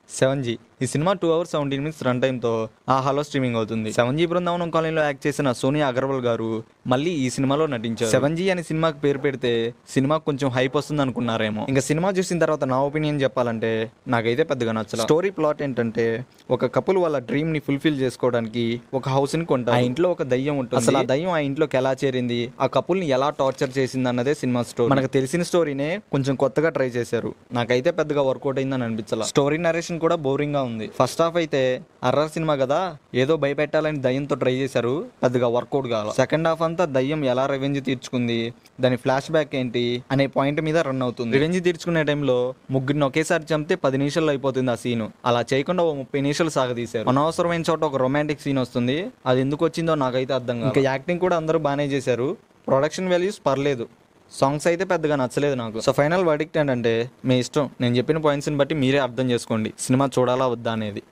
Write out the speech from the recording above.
7G. ఈ cinema 2 hours 17 minutes run టైంతో ఆహాలో streaming అవుతుంది. 7G బృందావనం కాలనీలో యాక్ట్ చేసిన సోనియా అగర్వాల్ గారు మళ్ళీ ఈ సినిమాలో నటించారు. 7G అనే సినిమాకి పేరు పెడితే సినిమా కొంచెం హైప్ వస్తుంది అనుకున్నారేమో. ఇంకా సినిమా చూసిన తర్వాత నా ఒపీనియన్ చెప్పాలంటే నాకైతే పెద్దగా నచ్చలేదు. స్టోరీ ప్లాట్ ఏంటంటే ఒక కపుల్ వాళ్ళ డ్రీమ్ ని ఫుల్ఫిల్ చేసుకోవడానికి ఒక హౌస్ ని కొంటారు. ఆ ఇంట్లో ఒక దయ్యం ఉంటుంది. అసలు ఆ దయ్యం ఆ ఇంట్లోకి ఎలా చేరింది, ఆ కపుల్ ని ఎలా టార్చర్ చేసింది అన్నదే సినిమా స్టోరీ. మనకు తెలిసిన స్టోరీనే కొంచెం కొత్తగా ట్రై చేశారు. నాకైతే పెద్దగా వర్కౌట్ అయిందని అనిపించాల. స్టోరీ నరేషన్ కూడా బోరింగ్ గా ఉంది. ఫస్ట్ హాఫ్ అయితే హర్రర్ సినిమా కదా, ఏదో భయపెట్టాలని దయ్యంతో ట్రై చేశారు, పెద్దగా వర్కౌట్ కావాలి. సెకండ్ హాఫ్ అంతా దయ్యం ఎలా రివెంజ్ తీర్చుకుంది, దాని ఫ్లాష్ బ్యాక్ ఏంటి అనే పాయింట్ మీద రన్ అవుతుంది. రివెంజ్ తీర్చుకునే టైంలో ముగ్గురిని ఒకేసారి చంపితే 10 నిమిషాల్లో అయిపోతుంది ఆ సీన్. అలా చేయకుండా 30 నిమిషాలు సాగదీశారు. అనవసరమైన చోట ఒక రొమాంటిక్ సీన్ వస్తుంది, అది ఎందుకు వచ్చిందో నాకైతే అర్థం కాదు. ఇంకా యాక్టింగ్ కూడా అందరూ బాగానే చేశారు. ప్రొడక్షన్ వాల్యూస్ పర్లేదు, సాంగ్స్ అయితే పెద్దగా నచ్చలేదు నాకు. సో ఫైనల్ వర్డిక్ట్ ఏంటంటే మీ ఇష్టం, నేను చెప్పిన పాయింట్స్ని బట్టి మీరే అర్థం చేసుకోండి సినిమా చూడాలా వద్దా అనేది.